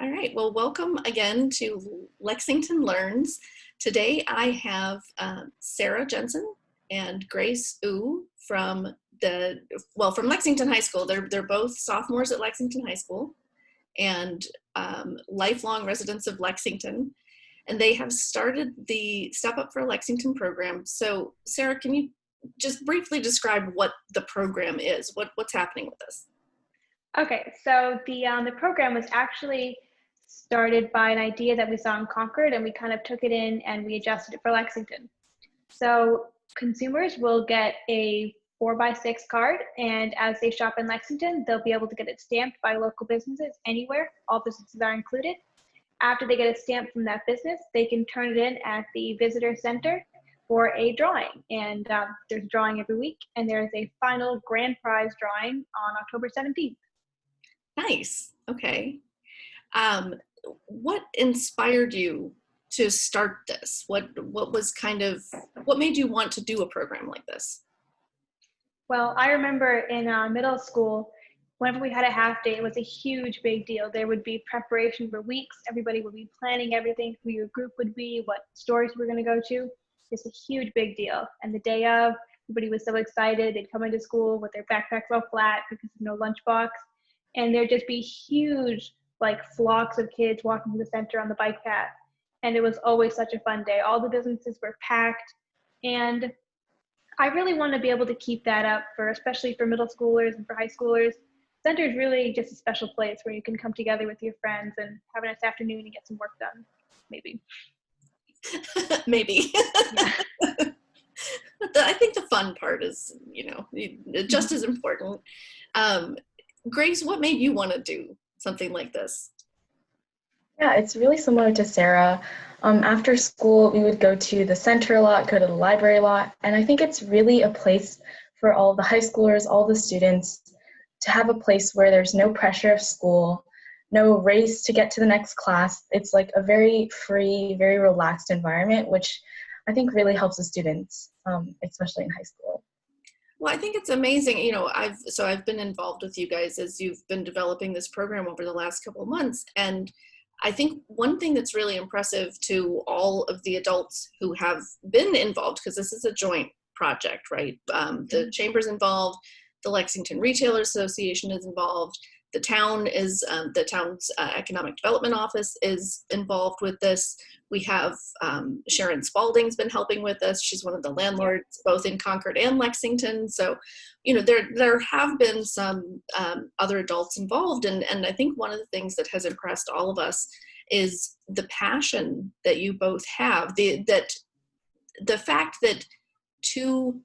All right, well, welcome again to Lexington Learns. Today I have Sarah Jensen and Grace Ooh from from Lexington High School. They're both sophomores at Lexington High School and lifelong residents of Lexington. And they have started the Step Up for Lexington program. So Sarah, can you just briefly describe what the program is? What's happening with this? Okay, so the program was actually started by an idea that we saw in Concord, and we kind of took it in and we adjusted it for Lexington. So consumers will get a 4x6 card, and as they shop in Lexington, they'll be able to get it stamped by local businesses anywhere. All businesses are included. After they get a stamp from that business, they can turn it in at the visitor center for a drawing. And there's a drawing every week, and there's a final grand prize drawing on October 17th. Nice. Okay. What inspired you to start this? What made you want to do a program like this? Well, I remember in middle school, whenever we had a half day, it was a huge big deal. There would be preparation for weeks. Everybody would be planning everything, who your group would be, what stores we're going to go to. It's a huge big deal. And the day of, everybody was so excited. They'd come into school with their backpacks all flat because of no lunchbox. And there'd just be huge, flocks of kids walking to the center on the bike path. And it was always such a fun day. All the businesses were packed. And I really want to be able to keep that up especially for middle schoolers and for high schoolers. Center is really just a special place where you can come together with your friends and have a nice afternoon and get some work done, maybe. Maybe. Yeah. I think the fun part is, just as important. Grace, what made you want to do something like this? Yeah, it's really similar to Sarah. After school, we would go to the center a lot, go to the library a lot, and I think it's really a place for all the high schoolers, all the students, to have a place where there's no pressure of school, no race to get to the next class. It's like a very free, very relaxed environment, which I think really helps the students, especially in high school. Well, I think it's amazing. I've been involved with you guys as you've been developing this program over the last couple of months. And I think one thing that's really impressive to all of the adults who have been involved, because this is a joint project, right? The chamber's involved, the Lexington Retailer Association is involved, the town's economic development office is involved with this. We have Sharon Spalding's been helping with us. She's one of the landlords both in Concord and Lexington. So, there have been some other adults involved. And I think one of the things that has impressed all of us is the passion that you both have. The fact that two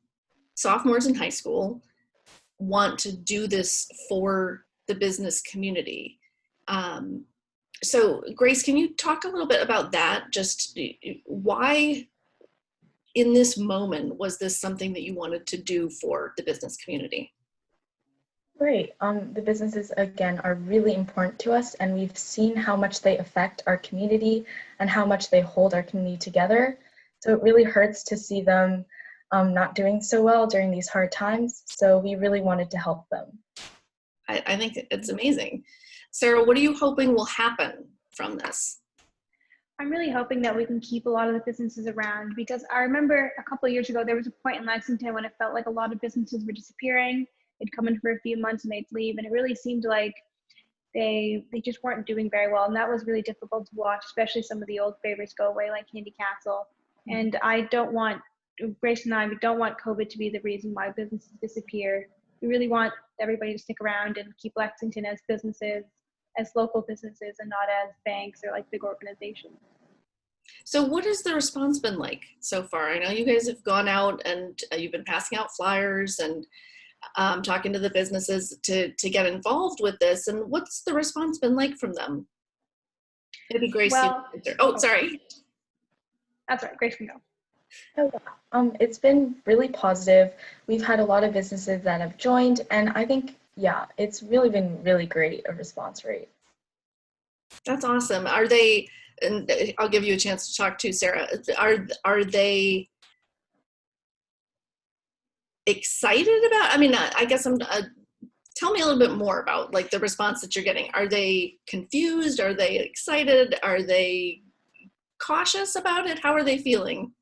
sophomores in high school want to do this for the business community. So Grace, can you talk a little bit about that? Just why in this moment was this something that you wanted to do for the business community? Great. The businesses, again, are really important to us, and we've seen how much they affect our community and how much they hold our community together. So it really hurts to see them not doing so well during these hard times. So we really wanted to help them. I think it's amazing. Sarah, what are you hoping will happen from this? I'm really hoping that we can keep a lot of the businesses around, because I remember a couple of years ago, there was a point in Lexington when it felt like a lot of businesses were disappearing. They'd come in for a few months and they'd leave. And it really seemed like they just weren't doing very well. And that was really difficult to watch, especially some of the old favorites go away, like Candy Castle. And Grace and I, we don't want COVID to be the reason why businesses disappear. We really want everybody to stick around and keep Lexington as businesses, as local businesses, and not as banks or big organizations. So what has the response been like so far? I know you guys have gone out and you've been passing out flyers and talking to the businesses to get involved with this. And what's the response been like from them? Maybe Grace. Sorry. That's right. Grace can go. It's been really positive. We've had a lot of businesses that have joined, and I think, it's really been really great, a response rate. That's awesome. Are they, and I'll give you a chance to talk to Sarah, are they excited about, I guess tell me a little bit more about like the response that you're getting. Are they confused? Are they excited? Are they cautious about it? How are they feeling?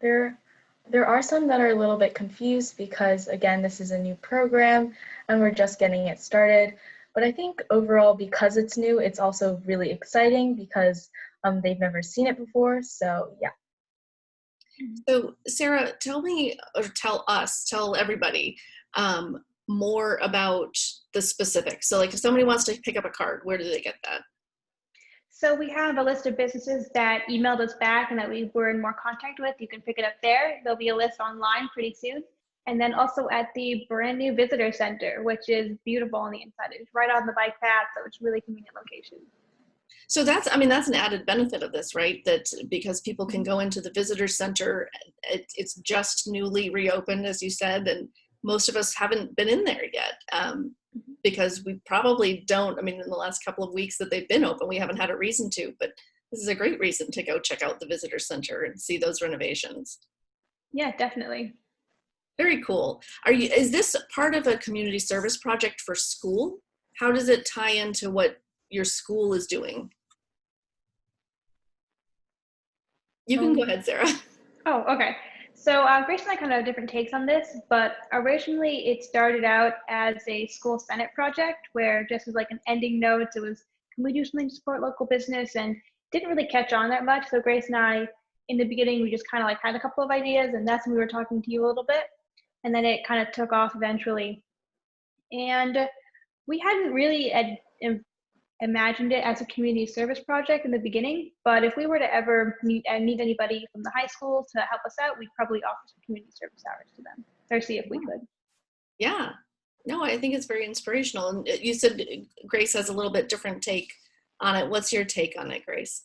There are some that are a little bit confused because, again, this is a new program and we're just getting it started. But I think overall, because it's new, it's also really exciting because they've never seen it before. So yeah. So Sarah, tell me, or tell us, tell everybody more about the specifics. So like if somebody wants to pick up a card, where do they get that? So we have a list of businesses that emailed us back and that we were in more contact with. You can pick it up there. There'll be a list online pretty soon. And then also at the brand new visitor center, which is beautiful on the inside. It's right on the bike path, so it's really convenient location. So that's, I mean, that's an added benefit of this, right? That because people can go into the visitor center, it's just newly reopened, as you said, and most of us haven't been in there yet because we probably don't, I mean, in the last couple of weeks that they've been open, we haven't had a reason to, but this is a great reason to go check out the visitor center and see those renovations. Yeah, definitely. Very cool. Is this part of a community service project for school? How does it tie into what your school is doing? You can go ahead, Sarah. Oh, okay. So Grace and I kind of have different takes on this, but originally it started out as a school senate project where just as like an ending note, it was, can we do something to support local business? And didn't really catch on that much. So Grace and I, in the beginning, we just kind of like had a couple of ideas, and that's when we were talking to you a little bit. And then it kind of took off eventually. And we hadn't really imagined it as a community service project in the beginning, but if we were to ever meet anybody from the high school to help us out, we'd probably offer some community service hours to them or see if we could. Yeah, no, I think it's very inspirational. And you said Grace has a little bit different take on it. What's your take on it, Grace?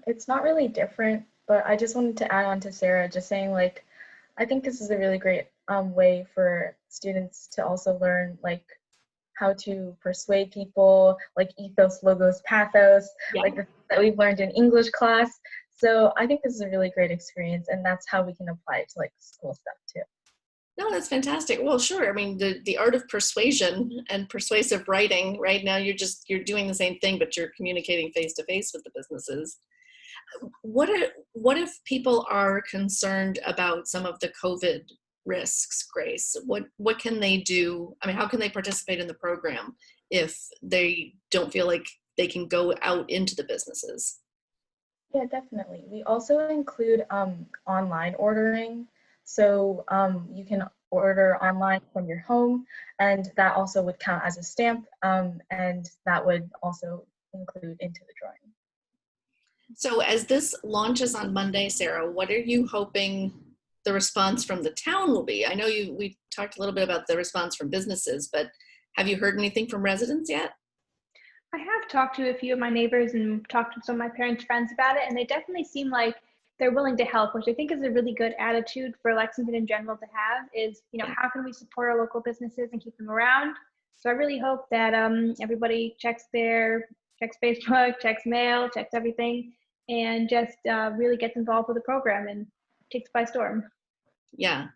It's not really different, but I just wanted to add on to Sarah, just saying like, I think this is a really great way for students to also learn like how to persuade people, like ethos, logos, pathos, Yeah. like that we've learned in English class. So I think this is a really great experience, and that's how we can apply it to like school stuff too. No, that's fantastic. Well, sure. I mean, the art of persuasion and persuasive writing, right now you're doing the same thing, but you're communicating face to face with the businesses. What if people are concerned about some of the COVID risks, Grace? What can they do? I mean, how can they participate in the program if they don't feel like they can go out into the businesses? Yeah, definitely. We also include online ordering. So you can order online from your home, and that also would count as a stamp, and that would also include into the drawing. So as this launches on Monday, Sarah, what are you hoping the response from the town will be? I know we talked a little bit about the response from businesses, but have you heard anything from residents yet? I have talked to a few of my neighbors and talked to some of my parents' friends about it, and they definitely seem like they're willing to help, which I think is a really good attitude for Lexington in general to have is, you know, how can we support our local businesses and keep them around? So I really hope that everybody checks Facebook, checks mail, checks everything, and just really gets involved with the program and takes it by storm. Yeah.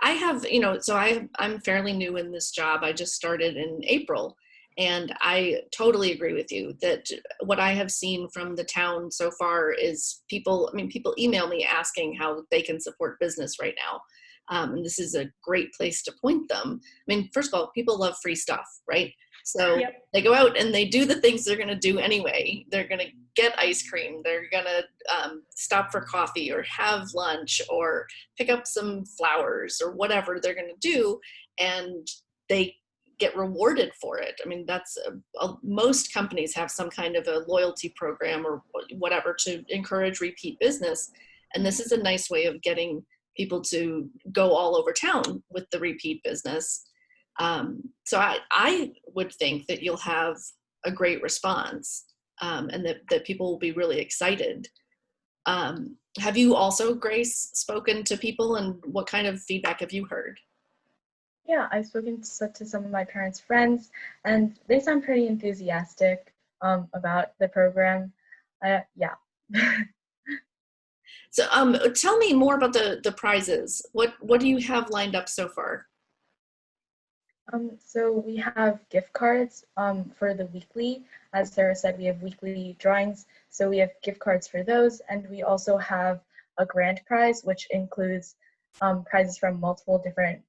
I have, so I'm fairly new in this job. I just started in April, and I totally agree with you that what I have seen from the town so far is people email me asking how they can support business right now. And this is a great place to point them. I mean, first of all, people love free stuff, right? So Yep. they go out and they do the things they're going to do anyway. They're going to get ice cream. They're going to stop for coffee or have lunch or pick up some flowers or whatever they're going to do. And they get rewarded for it. I mean, that's most companies have some kind of a loyalty program or whatever to encourage repeat business. And this is a nice way of getting people to go all over town with the repeat business. So I would think that you'll have a great response and that people will be really excited. Have you also, Grace, spoken to people, and what kind of feedback have you heard? Yeah, I've spoken to some of my parents' friends, and they sound pretty enthusiastic about the program. Yeah. So tell me more about the prizes. What do you have lined up so far? So we have gift cards for the weekly. As Sarah said, we have weekly drawings. So we have gift cards for those. And we also have a grand prize, which includes prizes from multiple different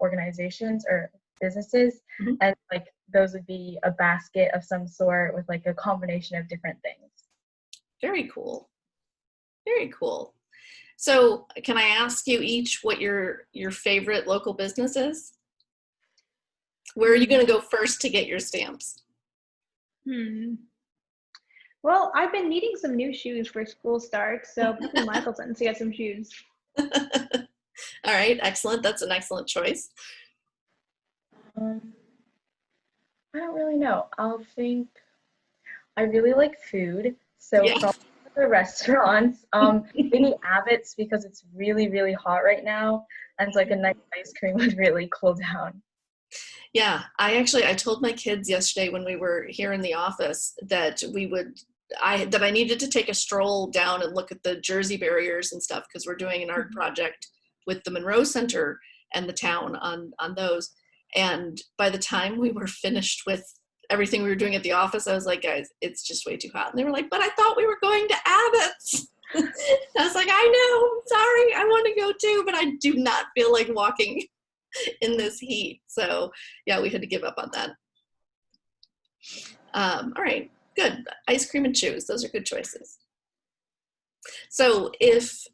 organizations or businesses. Mhm. And like those would be a basket of some sort with like a combination of different things. Very cool. Very cool. So can I ask you each what your favorite local business is? Where are you Hmm. going to go first to get your stamps? Hmm. Well, I've been needing some new shoes for school start, so probably Michaelson's to get some shoes. All right, excellent. That's an excellent choice. Um, I don't really know. I really like food, so Yeah. probably the restaurants. Maybe Abbott's because it's really, really hot right now, and it's like a nice ice cream would really cool down. Yeah, I told my kids yesterday when we were here in the office that I needed to take a stroll down and look at the Jersey barriers and stuff because we're doing an art Mhm. project with the Monroe Center and the town on those. And by the time we were finished with everything we were doing at the office, I was like, guys, it's just way too hot. And they were like, but I thought we were going to Abbott's. I was like, I know, sorry, I want to go too, but I do not feel like walking in this heat. So yeah, we had to give up on that. All right, good. Ice cream and shoes. Those are good choices. So if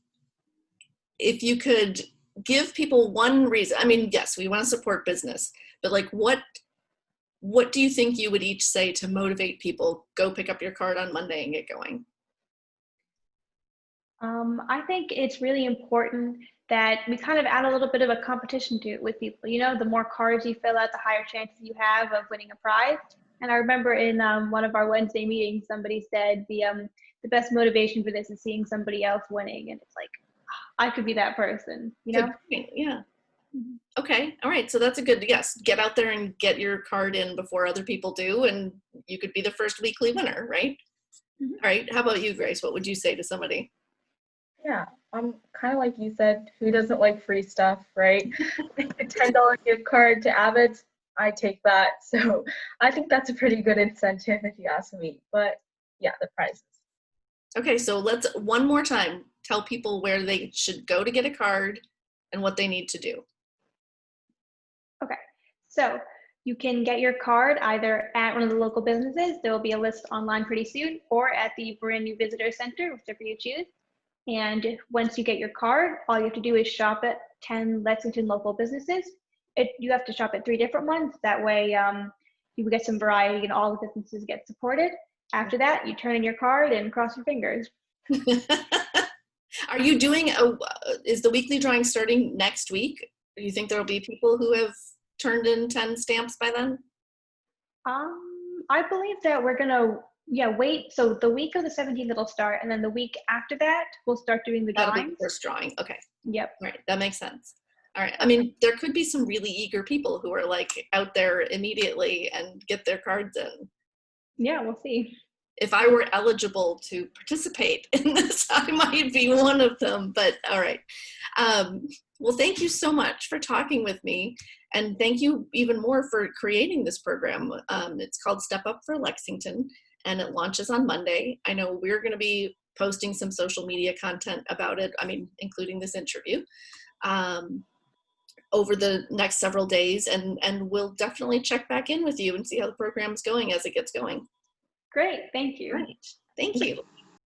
you could give people one reason, I mean, yes, we want to support business, but like what do you think you would each say to motivate people? Go pick up your card on Monday and get going. I think it's really important that we kind of add a little bit of a competition to it with people. You know, the more cards you fill out, the higher chances you have of winning a prize. And I remember in one of our Wednesday meetings, somebody said the best motivation for this is seeing somebody else winning, and it's like I could be that person. You Good know. point. Yeah. Mhm. Okay. All right. So that's a good yes. Get out there and get your card in before other people do, and you could be the first weekly winner, right? Mhm. All right. How about you, Grace? What would you say to somebody? Yeah, kind of like you said, who doesn't like free stuff, right? Like a $10 gift card to Abbott's, I take that. So I think that's a pretty good incentive if you ask me. But yeah, the prizes. Okay, so let's one more time tell people where they should go to get a card and what they need to do. Okay. So you can get your card either at one of the local businesses. There will be a list online pretty soon, or at the brand new visitor center, whichever you choose. And once you get your card, all you have to do is shop at 10 Lexington local businesses. You have to shop at 3 different ones. That way you get some variety and all the businesses get supported. After that, you turn in your card and cross your fingers. Are you doing is the weekly drawing starting next week? Do you think there'll be people who have turned in 10 stamps by then? I believe that we're gonna, yeah, wait. So the week of the 17th it'll start, and then the week after that we'll start doing the That'll be the drawings. first drawing. Okay. Yep. All right. That makes sense. All right. I mean, there could be some really eager people who are like out there immediately and get their cards in. Yeah, we'll see. If I were eligible to participate in this, I might be one of them, but all right. Well, thank you so much for talking with me. And thank you even more for creating this program. It's called Step Up for Lexington, and it launches on Monday. I know we're going to be posting some social media content about it, I mean, including this interview, over the next several days. And we'll definitely check back in with you and see how the program's going as it gets going. Great, thank you. Right. Thank you.